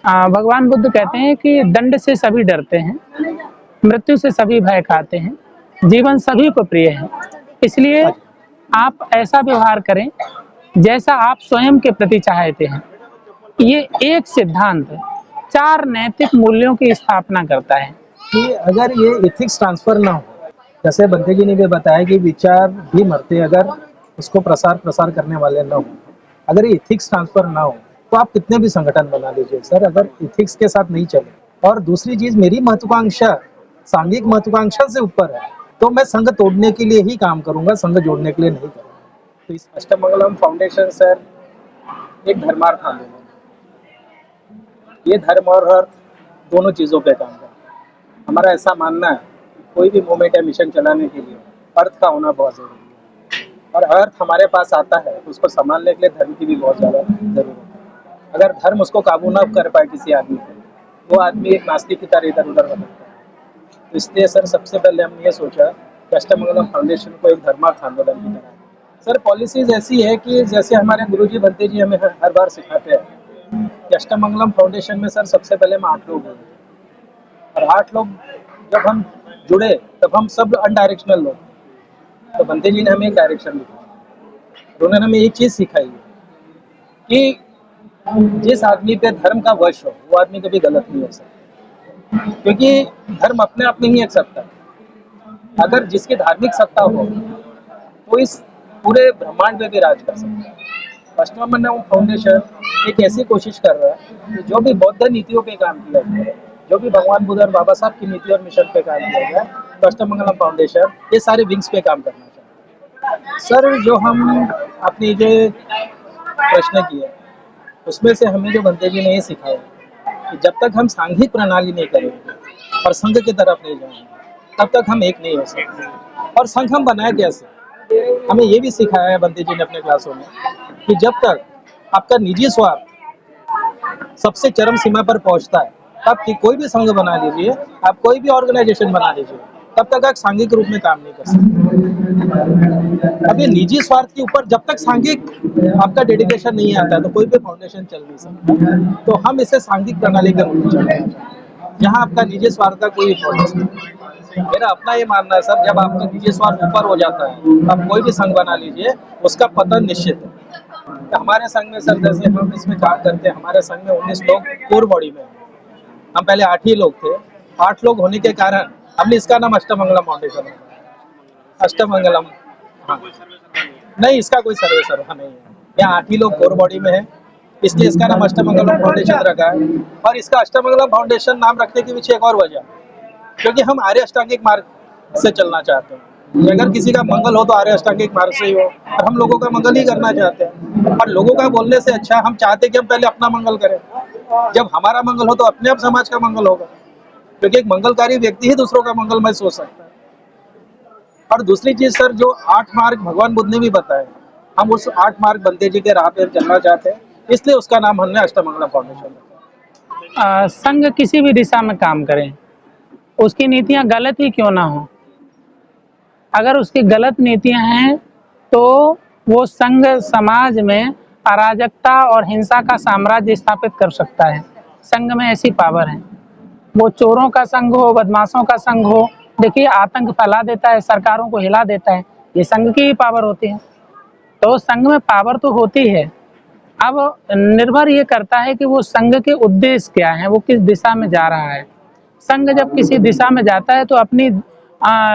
भगवान बुद्ध कहते हैं कि दंड से सभी डरते हैं, मृत्यु से सभी भय खाते हैं, जीवन सभी को प्रिय है। इसलिए हाँ जी। आप ऐसा व्यवहार करें जैसा आप स्वयं के प्रति चाहते हैं। ये एक सिद्धांत 4 नैतिक मूल्यों की स्थापना करता है। कि अगर ये एथिक्स ट्रांसफर ना हो, जैसे बंते जी ने भी बताया कि विचार भी मरते हैं अगर उसको प्रसार करने वाले ना हो, अगर ये एथिक्स ट्रांसफर ना हो तो आप कितने भी संगठन बना लीजिए सर, अगर एथिक्स के साथ नहीं चले। और दूसरी चीज, मेरी महत्वाकांक्षा सांघिक महत्वाकांक्षा से ऊपर है, तो मैं संघ तोड़ने के लिए ही काम करूंगा, संघ जोड़ने के लिए नहीं करूंगा। तो इस अष्टमंगलम फाउंडेशन सर एक धर्मार्थ आंदोलन, ये धर्म और अर्थ दोनों चीजों पे काम करता है। हमारा ऐसा मानना है कोई भी मूवमेंट या मिशन चलाने के लिए अर्थ का होना बहुत जरूरी है, और अर्थ हमारे पास आता है तो उसको संभालने के लिए धर्म की भी बहुत ज़्यादा जरूरत है। अगर धर्म उसको काबू ना कर पाए किसी आदमी को, वो आदमी एक नास्तिक की तरह इधर उधर भटकता है। तो इसलिए सर सबसे पहले हमने ये सोचा कि अष्टमंगलम फाउंडेशन को एक धर्मार्थ आंदोलन की तरह। सर पॉलिसीज ऐसी है कि जैसे हमारे गुरुजी बनते जी हमें हर बार सिखाते हैं कि अष्टमंगलम फाउंडेशन में सर सबसे पहले हम 8 लोग हुए, और 8 लोग जब हम जुड़े तब हम सब अनडायरेक्शनल लोग, तो बंते जी ने हमें एक डायरेक्शन दिखाया। उन्होंने हमें एक चीज सिखाई है कि जिस आदमी पे धर्म का वश हो वो आदमी कभी गलत नहीं हो सकता, क्योंकि धर्म अपने आप में ही एक सत्ता है। अगर जिसकी धार्मिक सत्ता हो वो इस पूरे ब्रह्मांड में भी राज कर सकता है। अष्टमंगलम फाउंडेशन एक ऐसी कोशिश कर रहा है कि जो भी बौद्ध नीतियों पे काम किया जाए, जो भी भगवान बुद्ध और बाबा साहब की नीति और मिशन पे काम किया जाए, तो अष्टमंगलम फाउंडेशन ये सारे विंग्स पे काम करना चाहता है। सर जो हम अपनी जो प्रश्न किए उसमें से हमें जो बंते जी ने ये सिखाया कि जब तक हम सांघिक प्रणाली नहीं करेंगे और संघ की तरफ नहीं जाएंगे तब तक हम एक नहीं हो सकते। और संघ हम बनाए कैसे, हमें ये भी सिखाया है बंते जी ने अपने क्लासों में कि जब तक आपका निजी स्वार्थ सबसे चरम सीमा पर पहुंचता है तब कि कोई भी संघ बना लीजिए, आप कोई भी ऑर्गेनाइजेशन बना लीजिए, तब तक आप सांघिक रूप में काम नहीं कर सकते। अभी निजी स्वार्थ के ऊपर जब तक सांघिक आपका डेडिकेशन नहीं आता है तो कोई भी फाउंडेशन चल नहीं सकता। तो हम इसे सांघिक प्रणाली के रूप में चलाना चाहते हैं जहाँ आपका निजी स्वार्थ का कोई इम्पोर्टेंस नहीं। मेरा अपना ये मानना है सर, जब आपका निजी स्वार्थ ऊपर हो जाता है आप कोई भी संघ बना लीजिए, उसका पतन निश्चित है। तो हमारे संघ में सर जैसे हम इसमें काम करते हैं, हमारे संघ में 19 लोग कोर बॉडी में, हम पहले 8 ही लोग थे। 8 लोग होने के कारण हमने इसका नाम अष्टमंगलम फाउंडेशन है। अष्टमंगलम, हाँ नहीं, इसका कोई सर्वे सर्वा नहीं है, यहाँ 8 ही लोग कोर बॉडी में है, इसलिए इसका नाम अष्टमंगलम फाउंडेशन रखा है। और इसका अष्टमंगलम फाउंडेशन नाम रखने के पीछे एक और वजह, क्योंकि हम आर्य अष्टांगिक मार्ग से चलना चाहते हैं। अगर किसी का मंगल हो तो आर्य अष्टांगिक मार्ग से ही हो, और हम लोगों का मंगल ही करना चाहते हैं। और लोगों का बोलने से अच्छा हम चाहते हैं कि हम पहले अपना मंगल करें, जब हमारा मंगल हो तो अपने आप समाज का मंगल होगा, क्योंकि एक मंगलकारी व्यक्ति ही दूसरों का मंगलमय सोच सकता है। और दूसरी चीज सर, जो 8 मार्ग भगवान बुद्ध ने भी बताए, हम उस 8 मार्ग बंते जी के राह पे चलना चाहते हैं, इसलिए उसका नाम हमने अष्टमंगलम फाउंडेशन रखा। संघ किसी भी दिशा में काम करें, उसकी नीतियां गलत ही क्यों ना हो, अगर उसकी गलत नीतियां हैं तो वो संघ समाज में अराजकता और हिंसा का साम्राज्य स्थापित कर सकता है। संघ में ऐसी पावर है, वो चोरों का संघ हो, बदमाशों का संघ हो, देखिए आतंक फैला देता है, सरकारों को हिला देता है, ये संघ की ही पावर होती है। तो संघ में पावर तो होती है, अब निर्भर ये करता है कि वो संघ के उद्देश्य क्या है, वो किस दिशा में जा रहा है। संघ जब किसी दिशा में जाता है तो अपनी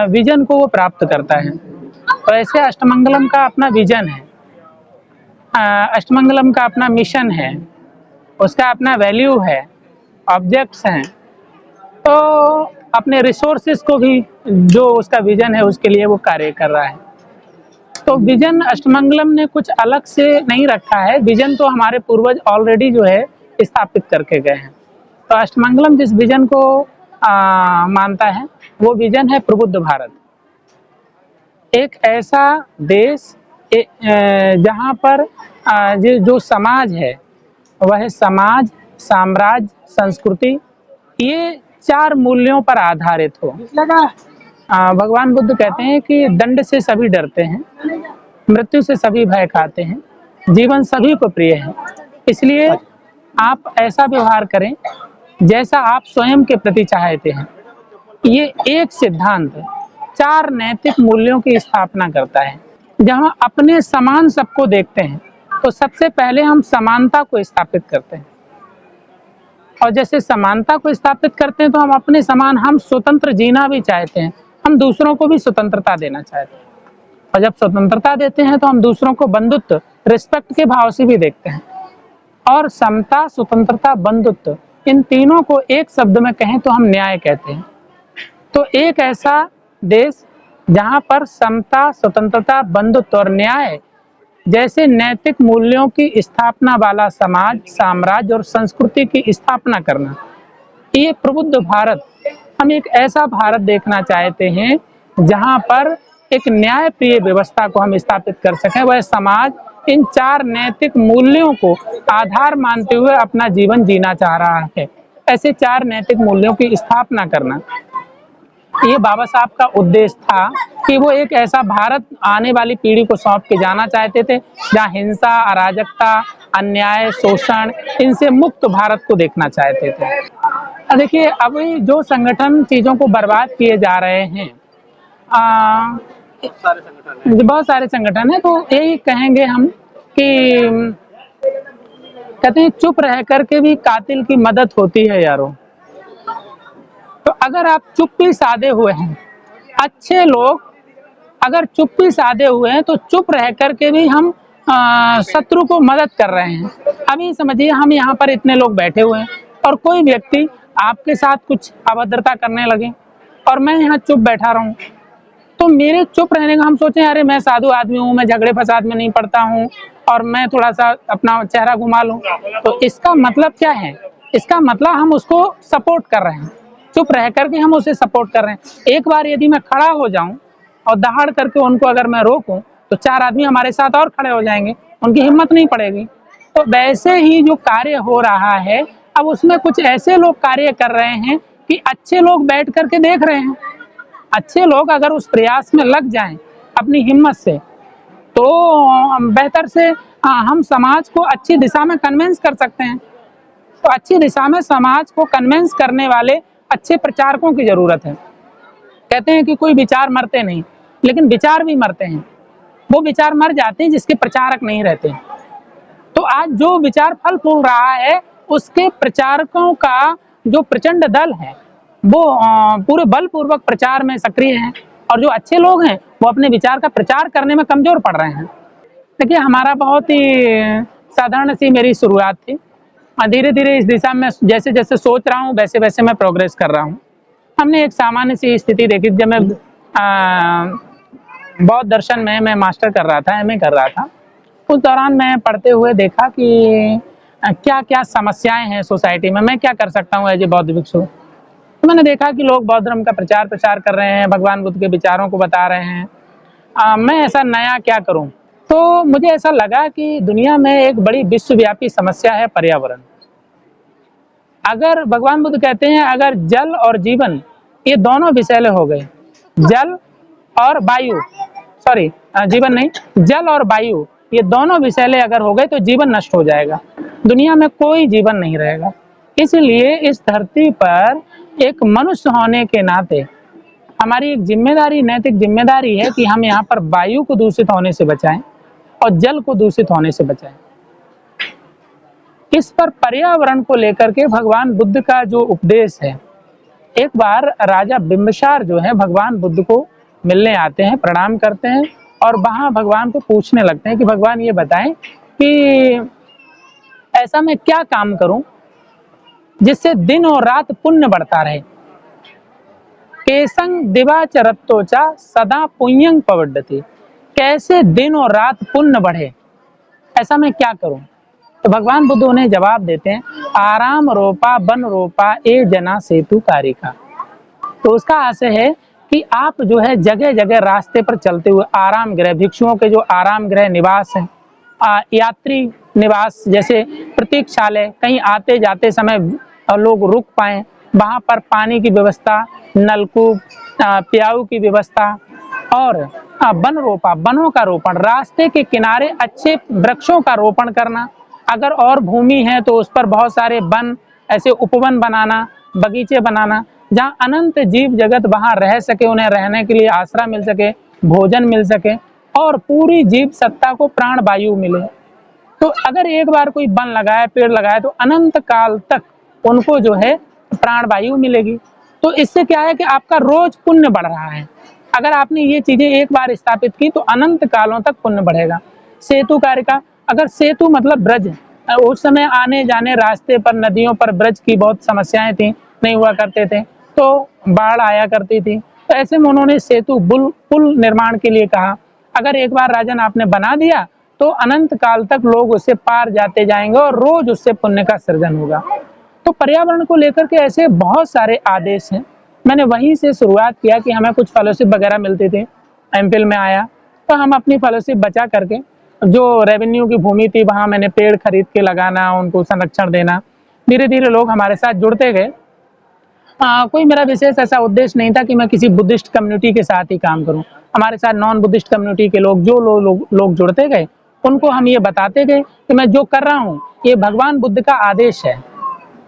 विजन को वो प्राप्त करता है। तो ऐसे अष्टमंगलम का अपना विजन है, अष्टमंगलम का अपना मिशन है, उसका अपना वैल्यू है, ऑब्जेक्ट्स हैं, तो अपने रिसोर्सेज को भी जो उसका विजन है उसके लिए वो कार्य कर रहा है। तो विजन अष्टमंगलम ने कुछ अलग से नहीं रखा है, विजन तो हमारे पूर्वज ऑलरेडी जो है स्थापित करके गए हैं। तो अष्टमंगलम जिस विजन को मानता है वो विजन है प्रबुद्ध भारत, एक ऐसा देश जहाँ पर जो समाज है वह समाज, साम्राज्य, संस्कृति, ये 4 मूल्यों पर आधारित हो। भगवान बुद्ध कहते हैं कि दंड से सभी डरते हैं, मृत्यु से सभी भय खाते हैं, जीवन सभी को प्रिय है। इसलिए आप ऐसा व्यवहार करें जैसा आप स्वयं के प्रति चाहते हैं। ये एक सिद्धांत 4 नैतिक मूल्यों की स्थापना करता है। जहाँ अपने समान सबको देखते हैं, तो सबसे पहले हम समानता को स्थापित करते हैं, और जैसे समानता को स्थापित करते हैं तो हम अपने समान, हम स्वतंत्र जीना भी चाहते हैं, हम दूसरों को भी स्वतंत्रता देना चाहते हैं, और जब स्वतंत्रता देते हैं तो हम दूसरों को बंधुत्व, रिस्पेक्ट के भाव से भी देखते हैं। और समता, स्वतंत्रता, बंधुत्व, इन तीनों को एक शब्द में कहें तो हम न्याय कहते हैं। तो एक ऐसा देश जहां पर समता, स्वतंत्रता, बंधुत्व और न्याय जैसे नैतिक मूल्यों की स्थापना वाला समाज, साम्राज्य और संस्कृति की स्थापना करना, ये प्रबुद्ध भारत, हम एक ऐसा भारत देखना चाहते हैं जहां पर एक न्याय प्रिय व्यवस्था को हम स्थापित कर सकें। वह समाज इन 4 नैतिक मूल्यों को आधार मानते हुए अपना जीवन जीना चाह रहा है। ऐसे 4 नैतिक मूल्यों की स्थापना करना, ये बाबा साहब का उद्देश्य था कि वो एक ऐसा भारत आने वाली पीढ़ी को सौंप के जाना चाहते थे जहाँ हिंसा, अराजकता, अन्याय, शोषण, इनसे मुक्त भारत को देखना चाहते थे। देखिए, अभी जो संगठन चीजों को बर्बाद किए जा रहे हैं, बहुत सारे संगठन है, तो यही कहेंगे हम कि कहते हैं चुप रह करके भी कातिल की मदद होती है यारो। तो अगर आप चुप्पी साधे हुए हैं, अच्छे लोग अगर चुप्पी साधे हुए हैं, तो चुप रह करके भी हम शत्रु को मदद कर रहे हैं। अभी समझिए, हम यहाँ पर इतने लोग बैठे हुए हैं और कोई व्यक्ति आपके साथ कुछ अभद्रता करने लगे और मैं यहाँ चुप बैठा रहा हूँ, तो मेरे चुप रहने का हम सोचें अरे मैं साधु आदमी हूँ, मैं झगड़े फसाद में नहीं पड़ता हूँ और मैं थोड़ा सा अपना चेहरा घुमा लूँ, तो इसका मतलब क्या है? इसका मतलब हम उसको सपोर्ट कर रहे हैं, चुप रह करके हम उसे सपोर्ट कर रहे हैं। एक बार यदि मैं खड़ा हो जाऊं और दहाड़ करके उनको अगर मैं रोकूं, तो 4 आदमी हमारे साथ और खड़े हो जाएंगे, उनकी हिम्मत नहीं पड़ेगी। तो वैसे ही जो कार्य हो रहा है, अब उसमें कुछ ऐसे लोग कार्य कर रहे हैं कि अच्छे लोग बैठ करके देख रहे हैं। अच्छे लोग अगर उस प्रयास में लग जाएं अपनी हिम्मत से, तो बेहतर से हम समाज को अच्छी दिशा में कन्विंस कर सकते हैं। तो अच्छी दिशा में समाज को कन्विंस करने वाले अच्छे प्रचारकों की जरूरत है। कहते हैं कि कोई विचार मरते नहीं, लेकिन विचार भी मरते हैं। वो विचार मर जाते हैं जिसके प्रचारक नहीं रहते। तो आज जो विचार फल फूल रहा है, उसके प्रचारकों का जो प्रचंड दल है, वो पूरे बलपूर्वक प्रचार में सक्रिय हैं, और जो अच्छे लोग हैं वो अपने विचार का प्रचार करने में कमजोर पड़ रहे हैं। देखिए, हमारा बहुत ही साधारण सी मेरी शुरुआत थी, धीरे धीरे इस दिशा में जैसे जैसे सोच रहा हूँ वैसे वैसे मैं प्रोग्रेस कर रहा हूँ। हमने एक सामान्य सी स्थिति देखी जब मैं बौद्ध दर्शन में मैं मास्टर कर रहा था, एमए कर रहा था। उस दौरान मैं पढ़ते हुए देखा कि क्या क्या समस्याएं हैं सोसाइटी में, मैं क्या कर सकता हूँ एज ए बौद्ध भिक्षु। तो मैंने देखा कि लोग बौद्ध धर्म का प्रचार कर रहे हैं, भगवान बुद्ध के विचारों को बता रहे हैं, मैं ऐसा नया क्या करूं। तो मुझे ऐसा लगा कि दुनिया में एक बड़ी विश्वव्यापी समस्या है पर्यावरण। अगर भगवान बुद्ध कहते हैं अगर जल और जीवन ये दोनों विषैले हो गए, जल और वायु, सॉरी जीवन नहीं, जल और वायु ये दोनों विषैले अगर हो गए तो जीवन नष्ट हो जाएगा, दुनिया में कोई जीवन नहीं रहेगा। इसलिए इस धरती पर एक मनुष्य होने के नाते हमारी एक जिम्मेदारी, नैतिक जिम्मेदारी है कि हम यहाँ पर वायु को दूषित होने से बचाएं और जल को दूषित होने से बचाएं। इस पर पर्यावरण को लेकर के भगवान बुद्ध का जो उपदेश है, एक बार राजा बिंबिसार जो है भगवान बुद्ध को मिलने आते हैं, प्रणाम करते हैं और वहां भगवान को पूछने लगते हैं कि भगवान ये बताएं कि ऐसा मैं क्या काम करूं जिससे दिन और रात पुण्य बढ़ता रहे। केसंग दिवाचरत्तोचा सदा पुण्यं पवड्डति, कैसे दिन और रात पुण्य बढ़े, ऐसा मैं क्या करूं। तो भगवान बुद्ध उन्हें जवाब देते हैं, आराम रोपा वन रोपा ए जना सेतु कारिका। तो उसका आशय है कि आप जो है जगह जगह रास्ते पर चलते हुए आराम गृह, भिक्षुओं के जो आराम गृह निवास है, यात्री निवास जैसे प्रतीक्षालय, कहीं आते जाते समय लोग रुक पाए, वहां पर पानी की व्यवस्था, नलकूप, प्याऊ की व्यवस्था, और वन रोपा, वनों का रोपण, रास्ते के किनारे अच्छे वृक्षों का रोपण करना, अगर और भूमि है तो उस पर बहुत सारे वन, ऐसे उपवन बनाना, बगीचे बनाना, जहाँ अनंत जीव जगत वहाँ रह सके, उन्हें रहने के लिए आसरा मिल सके, भोजन मिल सके और पूरी जीव सत्ता को प्राण वायु मिले। तो अगर एक बार कोई वन लगाए, पेड़ लगाए, तो अनंत काल तक उनको जो है प्राण वायु मिलेगी। तो इससे क्या है कि आपका रोज पुण्य बढ़ रहा है। अगर आपने ये चीजें एक बार स्थापित की तो अनंत कालों तक पुण्य बढ़ेगा। सेतु कार्य का, अगर सेतु मतलब ब्रज, उस समय आने जाने रास्ते पर, नदियों पर ब्रज की बहुत समस्याएं थी, नहीं हुआ करते थे, तो बाढ़ आया करती थी। तो ऐसे में उन्होंने सेतु पुल निर्माण के लिए कहा। अगर एक बार राजन आपने बना दिया तो अनंत काल तक लोग उससे पार जाते जाएंगे और रोज उससे पुण्य का सृजन होगा। तो पर्यावरण को लेकर के ऐसे बहुत सारे आदेश हैं। मैंने वहीं से शुरुआत किया कि हमें कुछ फेलोशिप वगैरह मिलती थी, एमफिल में आया तो हम अपनी फेलोशिप बचा करके जो रेवेन्यू की भूमि थी वहाँ मैंने पेड़ खरीद के लगाना, उनको संरक्षण देना। धीरे धीरे लोग हमारे साथ जुड़ते गए। कोई मेरा विशेष ऐसा उद्देश्य नहीं था कि मैं किसी बुद्धिस्ट कम्युनिटी के साथ ही काम करूं। हमारे साथ नॉन बुद्धिस्ट कम्युनिटी के लोग जो लोग जुड़ते गए, उनको हम ये बताते गए कि मैं जो कर रहा हूँ ये भगवान बुद्ध का आदेश है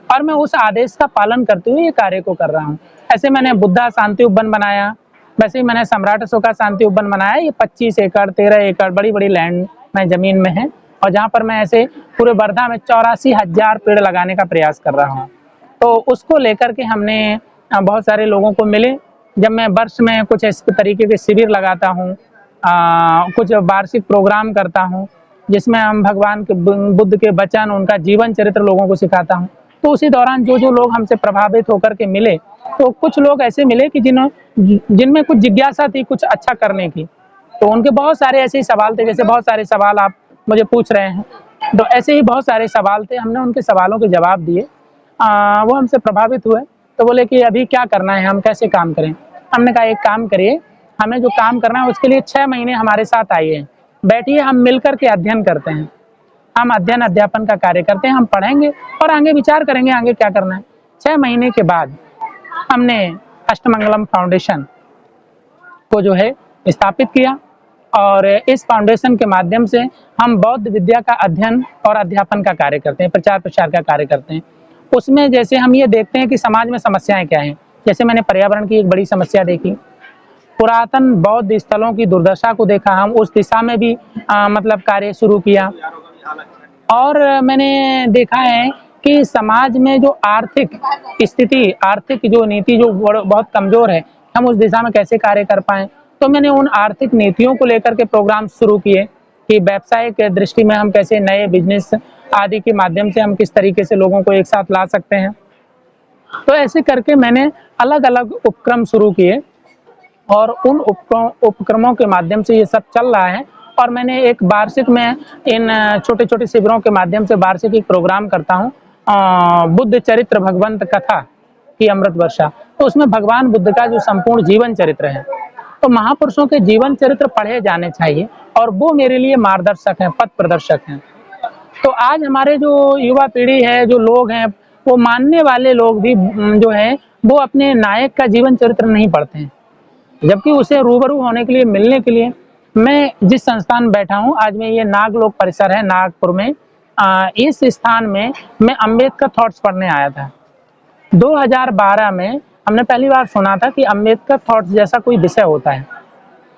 और मैं उस आदेश का पालन करते हुए ये कार्य को कर रहा हूँ। ऐसे मैंने बुद्धा शांति उपवन बनाया, वैसे ही मैंने सम्राट अशोका शांति उपवन बनाया। ये 25 एकड़ 13 एकड़ बड़ी बड़ी लैंड में जमीन में है और जहाँ पर मैं ऐसे पूरे वर्धा में 84,000 पेड़ लगाने का प्रयास कर रहा हूँ। तो उसको लेकर के हमने बहुत सारे लोगों को मिले। जब मैं वर्ष में कुछ इस तरीके के शिविर लगाता हूँ, कुछ वार्षिक प्रोग्राम करता हूँ जिसमें हम भगवान के बुद्ध के वचन, उनका जीवन चरित्र लोगों को सिखाता हूँ। तो उसी दौरान जो जो लोग हमसे प्रभावित होकर के मिले, तो कुछ लोग ऐसे मिले कि जिनमें कुछ जिज्ञासा थी कुछ अच्छा करने की। तो उनके बहुत सारे ऐसे ही सवाल थे, जैसे बहुत सारे सवाल आप मुझे पूछ रहे हैं, तो ऐसे ही बहुत सारे सवाल थे। हमने उनके सवालों के जवाब दिए। वो हमसे प्रभावित हुए, तो बोले कि अभी क्या करना है, हम कैसे काम करें। हमने कहा एक काम करिए, हमें जो काम करना है उसके लिए 6 महीने हमारे साथ आइए, बैठिए, हम मिलकर के अध्ययन करते हैं। हम अध्ययन अध्यापन का कार्य करते हैं, हम पढ़ेंगे और आगे विचार करेंगे आगे क्या करना है। 6 महीने के बाद हमने अष्टमंगलम फाउंडेशन को जो है स्थापित किया और इस फाउंडेशन के माध्यम से हम बौद्ध विद्या का अध्ययन और अध्यापन का कार्य करते हैं, प्रचार प्रसार का कार्य करते हैं। उसमें जैसे हम ये देखते हैं कि समाज में समस्याएं क्या हैं। जैसे मैंने पर्यावरण की एक बड़ी समस्या देखी, पुरातन बौद्ध स्थलों की दुर्दशा को देखा, हम उस दिशा में भी मतलब कार्य शुरू किया। और मैंने देखा है कि समाज में जो आर्थिक स्थिति, आर्थिक जो नीति जो बहुत कमजोर है, हम उस दिशा में कैसे कार्य कर पाएं। तो मैंने उन आर्थिक नीतियों को लेकर के प्रोग्राम शुरू किए कि व्यवसायिक दृष्टि में हम कैसे नए बिजनेस आदि के माध्यम से हम किस तरीके से लोगों को एक साथ ला सकते हैं। तो ऐसे करके मैंने अलग अलग उपक्रम शुरू किए और उन उपक्रमों के माध्यम से ये सब चल रहा है। और मैंने एक वार्षिक में इन छोटे छोटे शिविरों के माध्यम से वार्षिक एक प्रोग्राम करता हूँ, बुद्ध चरित्र भगवंत कथा की अमृत वर्षा। तो उसमें भगवान बुद्ध का जो संपूर्ण जीवन चरित्र है, तो महापुरुषों के जीवन चरित्र पढ़े जाने चाहिए और वो मेरे लिए मार्गदर्शक हैं, पथ प्रदर्शक हैं। तो आज हमारे जो युवा पीढ़ी है, जो लोग हैं, वो मानने वाले लोग भी जो है वो अपने नायक का जीवन चरित्र नहीं पढ़ते हैं, जबकि उसे रूबरू होने के लिए, मिलने के लिए मैं जिस संस्थान में बैठा हूँ, आज मैं ये नागलोक परिसर है नागपुर में, इस स्थान में मैं अम्बेडकर थॉट्स पढ़ने आया था। 2012 में हमने पहली बार सुना था कि अम्बेडकर थॉट्स जैसा कोई विषय होता है।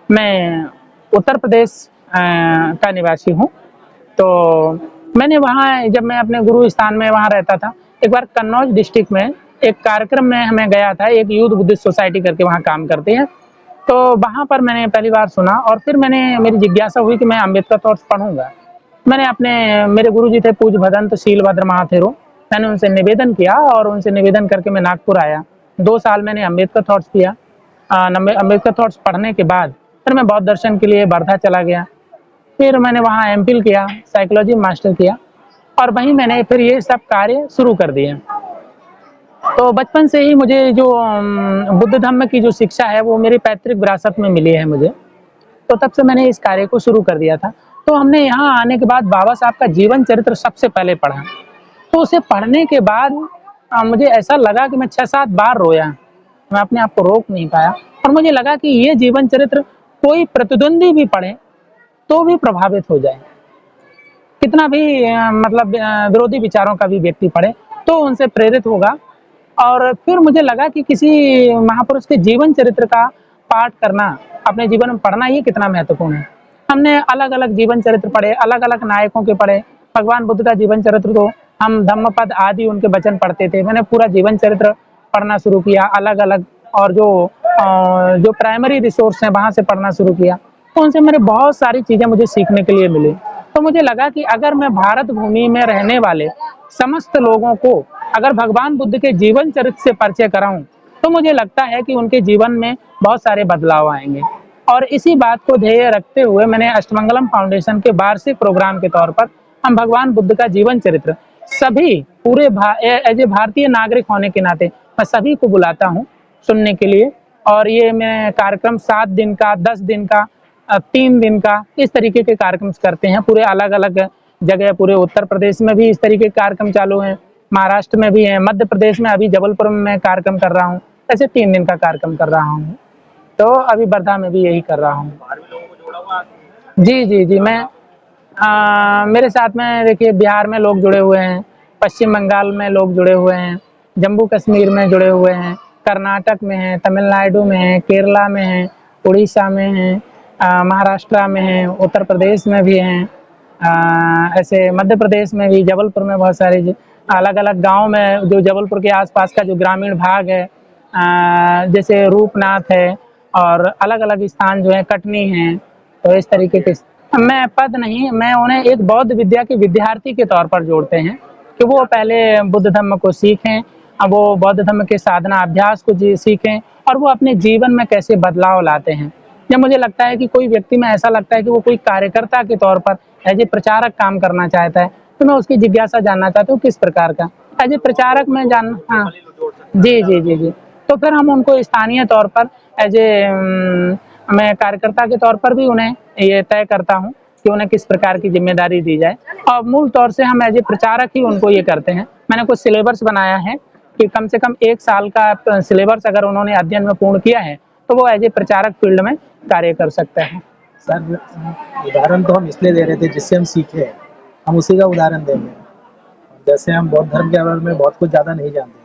मैं उत्तर प्रदेश का निवासी हूँ, तो मैंने वहाँ, जब मैं अपने गुरु स्थान में वहाँ रहता था, एक बार कन्नौज डिस्ट्रिक्ट में एक कार्यक्रम में हमें गया था, एक यूथ बुद्धिस्ट सोसाइटी करके वहाँ काम करती है। तो वहाँ पर मैंने पहली बार सुना और फिर मेरी जिज्ञासा हुई कि मैं अम्बेडकर थॉट्स पढ़ूंगा। मैंने मेरे गुरु जी थे पूज्य भदंत शीलभद्र महाथेरो, मैंने उनसे निवेदन किया और उनसे निवेदन करके मैं नागपुर आया। 2 साल मैंने अम्बेडकर थॉट्स किया। अम्बेडकर थॉट्स पढ़ने के बाद फिर मैं बौद्ध दर्शन के लिए वर्धा चला गया। फिर मैंने वहाँ एमफिल किया, साइकोलॉजी मास्टर किया और वहीं मैंने फिर ये सब कार्य शुरू कर दिए। तो बचपन से ही मुझे जो बुद्ध धम्म की जो शिक्षा है वो मेरी पैतृक विरासत में मिली है मुझे, तो तब से मैंने इस कार्य को शुरू कर दिया था। तो हमने यहाँ आने के बाद बाबा साहब का जीवन चरित्र सबसे पहले पढ़ा। तो उसे पढ़ने के बाद मुझे ऐसा लगा कि मैं 6-7 बार रोया, मैं अपने आप को रोक नहीं पाया और मुझे लगा कि ये जीवन चरित्र कोई प्रतिद्वंदी भी पढ़े तो भी प्रभावित हो जाए। कितना भी मतलब विरोधी विचारों का भी व्यक्ति पढ़े तो उनसे प्रेरित होगा। और फिर मुझे लगा कि किसी महापुरुष के जीवन चरित्र का पाठ करना, अपने जीवन में पढ़ना ये कितना महत्वपूर्ण है। हमने अलग-अलग जीवन चरित्र पढ़े, अलग-अलग नायकों के पढ़े। भगवान बुद्ध का जीवन चरित्र तो हम धम्मपद आदि उनके वचन पढ़ते थे। मैंने पूरा जीवन चरित्र पढ़ना शुरू किया अलग-अलग, और जो प्राइमरी रिसोर्स हैं वहाँ से पढ़ना शुरू किया। तो उनसे मेरे बहुत सारी चीज़ें मुझे सीखने के लिए मिली। तो मुझे लगा कि अगर मैं भारत भूमि में रहने वाले समस्त लोगों को अगर भगवान बुद्ध के जीवन चरित्र से परिचय कराऊं, तो मुझे लगता है कि उनके जीवन में बहुत सारे बदलाव आएंगे। और इसी बात को ध्येय रखते हुए मैंने अष्टमंगलम फाउंडेशन के वार्षिक प्रोग्राम के तौर पर हम भगवान बुद्ध का जीवन चरित्र सभी पूरे एज ए भारतीय नागरिक होने के नाते मैं सभी को बुलाता हूँ सुनने के लिए। और ये मैं कार्यक्रम 7 दिन का, 10 दिन का, 3 दिन का, इस तरीके के कार्यक्रम करते हैं पूरे अलग-अलग जगह। पूरे उत्तर प्रदेश में भी इस तरीके के कार्यक्रम चालू हैं, महाराष्ट्र में भी हैं, मध्य प्रदेश में अभी जबलपुर में मैं कार्यक्रम कर रहा हूँ। ऐसे 3 दिन का कार्यक्रम कर रहा हूँ। तो अभी वर्धा में भी यही कर रहा हूँ। जी, जी, जी। मेरे साथ में देखिए बिहार में लोग जुड़े हुए हैं, पश्चिम बंगाल में लोग जुड़े हुए हैं, जम्मू कश्मीर में जुड़े हुए हैं, कर्नाटक में हैं, तमिलनाडु में हैं, केरला में हैं, उड़ीसा में हैं, महाराष्ट्र में हैं, उत्तर प्रदेश में भी हैं। ऐसे मध्य प्रदेश में भी जबलपुर में बहुत सारे अलग-अलग गाँव में, जो जबलपुर के आस-पास का जो ग्रामीण भाग है, जैसे रूपनाथ है, और अलग-अलग स्थान जो है कटनी है। तो इस तरीके के मैं पद नहीं, मैं उन्हें एक बौद्ध विद्या के विद्यार्थी के तौर पर जोड़ते हैं कि वो पहले बुद्ध धम्म को सीखें, वो बौद्ध धम्म के साधना अभ्यास को सीखें, और वो अपने जीवन में कैसे बदलाव लाते हैं। जब मुझे लगता है कि कोई व्यक्ति में ऐसा लगता है कि वो कोई कार्यकर्ता के तौर पर एज ए प्रचारक काम करना चाहता है, तो मैं उसकी जिज्ञासा जानना चाहता हूँ किस प्रकार का एज ए प्रचारक में जान। हाँ, जी, जी, जी, जी। तो फिर हम उनको स्थानीय तौर पर एज ए मैं कार्यकर्ता के तौर पर भी उन्हें ये तय करता हूँ कि उन्हें किस प्रकार की ज़िम्मेदारी दी जाए, और मूल तौर से हम एज ए प्रचारक ही उनको ये करते हैं। मैंने कुछ सिलेबस बनाया है कि कम से कम 1 साल का सिलेबस अगर उन्होंने अध्ययन में पूर्ण किया है, तो वो एज ए प्रचारक फील्ड में कार्य कर सकते हैं। सर, उदाहरण तो हम इसलिए दे रहे थे जिससे हम सीखे, हम उसी का उदाहरण देंगे। जैसे हम बौद्ध धर्म के बारे में बहुत कुछ ज़्यादा नहीं जानते,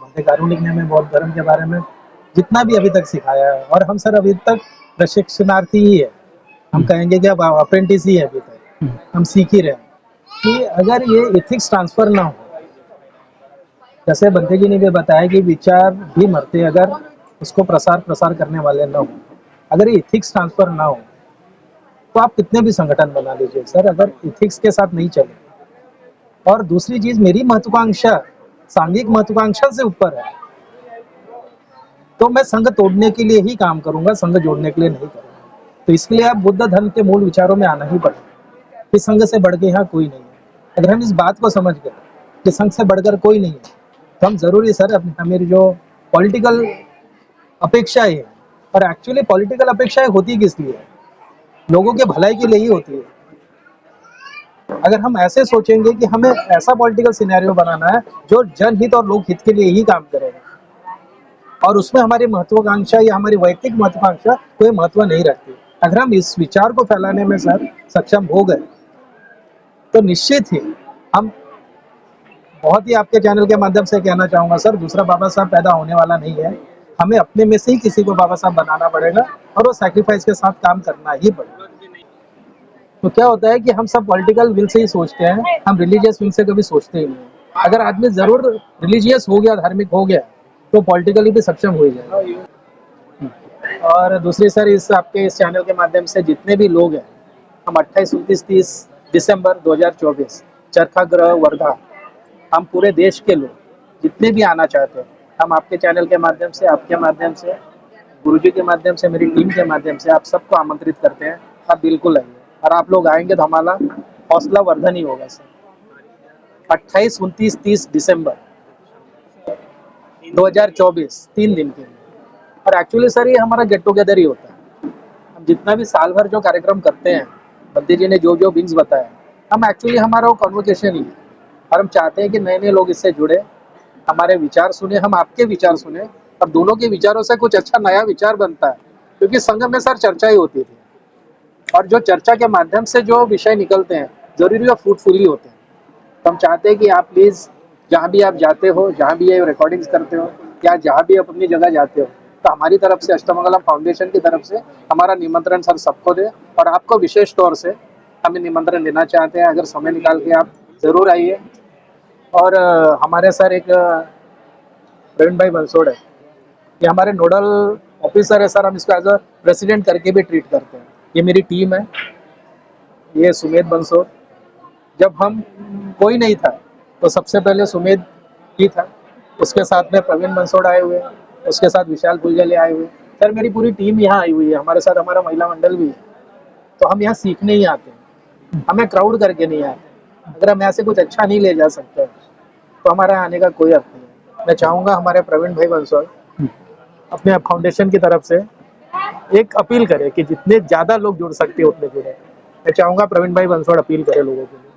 बंदे कारुणिक ने हमें बौद्ध धर्म के बारे में जितना भी अभी तक सिखाया है, और हम सर अभी तक प्रशिक्षणार्थी ही है, हम कहेंगे कि अब अप्रेंटिस ही है अभी तक, हम सीख ही रहे हैं कि अगर ये एथिक्स ट्रांसफर ना हो, जैसे बंदे जी ने भी बताया कि विचार भी मरते अगर उसको प्रसार करने वाले ना हो, अगर ये एथिक्स ट्रांसफर ना हो, तो आप कितने भी संगठन बना लीजिए सर, अगर एथिक्स के साथ नहीं चले। और दूसरी चीज, मेरी महत्वाकांक्षा सांघिक महत्वाकांक्षा से ऊपर है, तो मैं संघ तोड़ने के लिए ही काम करूंगा, संघ जोड़ने के लिए नहीं करूंगा। तो इसके लिए आप बुद्ध धर्म के मूल विचारों में आना ही पड़ेगा कि संघ से बढ़ के यहाँ कोई नहीं है। अगर हम इस बात को समझ गए कि संघ से बढ़कर कोई नहीं है, तो हम जरूरी सर मेरी जो पॉलिटिकल अपेक्षाएं है, और एक्चुअली पॉलिटिकल अपेक्षाएं होती किस लिए है? लोगों के भलाई के लिए ही होती है। अगर हम ऐसे सोचेंगे कि हमें ऐसा पॉलिटिकल सिनेरियो बनाना है जो जनहित और लोकहित के लिए ही काम करेगा, और उसमें हमारी महत्वाकांक्षा या हमारी वैयक्तिक महत्वाकांक्षा कोई महत्व नहीं रखती, अगर हम इस विचार को फैलाने में सर सक्षम हो गए, तो निश्चित ही हम, बहुत ही आपके चैनल के माध्यम से कहना चाहूंगा सर, दूसरा बाबा साहब पैदा होने वाला नहीं है, हमें अपने में से ही किसी को बाबा साहब बनाना पड़ेगा, और वो सैक्रिफाइस के साथ काम करना ही पड़ेगा। तो क्या होता है कि हम सब पॉलिटिकल विल से ही सोचते हैं, हम रिलीजियस विल से कभी सोचते ही नहीं। अगर आदमी जरूर रिलीजियस हो गया, धार्मिक हो गया, तो पॉलिटिकली भी सक्षम हो जाएगा। और दूसरी सर, इस आपके इस चैनल के माध्यम से जितने भी लोग हैं, हम 28, 29, 30 दिसंबर 2024 चरखा ग्रह वर्धा, हम पूरे देश के लोग जितने भी आना चाहते हैं, हम आपके चैनल के माध्यम से, आपके माध्यम से, गुरुजी के माध्यम से, मेरी टीम के माध्यम से आप सबको आमंत्रित करते हैं। आप बिल्कुल आइए, और आप लोग आएंगे तो हमारा हौसला वर्धन ही होगा सर। 28, 29, 30 दिसंबर 2024 3 दिन के लिए। और एक्चुअली सर ये हमारा गेट टुगेदर ही होता है। हम जितना भी साल भर जो कार्यक्रम करते हैं, बद्दी जी ने जो जो विंग्स बताया, हम एक्चुअली हमारा वो कन्वर्सेशन ही है, और हम चाहते हैं कि नए नए लोग इससे जुड़े, हमारे विचार सुने, हम आपके विचार सुने, और दोनों के विचारों से कुछ अच्छा नया विचार बनता है। क्योंकि संघ में सर चर्चा ही होती थी, और जो चर्चा के माध्यम से जो विषय निकलते हैं, जरूरी और फ्रूटफुली होते हैं। तो हम चाहते हैं कि आप प्लीज़ जहाँ भी आप जाते हो, जहाँ भी ये रिकॉर्डिंग्स करते हो या जहाँ भी आप अपनी जगह जाते हो, तो हमारी तरफ से अष्टमंगलम फाउंडेशन की तरफ से हमारा निमंत्रण सर सबको दे, और आपको विशेष तौर से हमें निमंत्रण देना चाहते हैं। अगर समय निकाल के आप ज़रूर आइए। और हमारे सर एक प्रवीण भाई बंसोड़ है, ये हमारे नोडल ऑफिसर है सर, हम इसको एज अ प्रेसिडेंट करके भी ट्रीट करते हैं। ये मेरी टीम है, ये सुमेध बंसोड़। जब हम कोई नहीं था तो सबसे पहले सुमेध ही था, उसके साथ में प्रवीण बंसोड़ आए हुए, उसके साथ विशाल पुलजले आए हुए। सर मेरी पूरी टीम यहाँ आई हुई है, हमारे साथ हमारा महिला मंडल भी है। तो हम यहाँ सीखने ही आते हैं, हमें क्राउड करके नहीं आते। अगर हम यहाँ से कुछ अच्छा नहीं ले जा सकते तो हमारे आने का कोई अर्थ नहीं है। मैं चाहूँगा हमारे प्रवीण भाई बंसोड़ अपने फाउंडेशन की तरफ से एक अपील करे कि जितने ज़्यादा लोग जुड़ सकते हैं उतने जुड़े। मैं चाहूँगा प्रवीण भाई बंसोड़ अपील करे लोगों के लिए।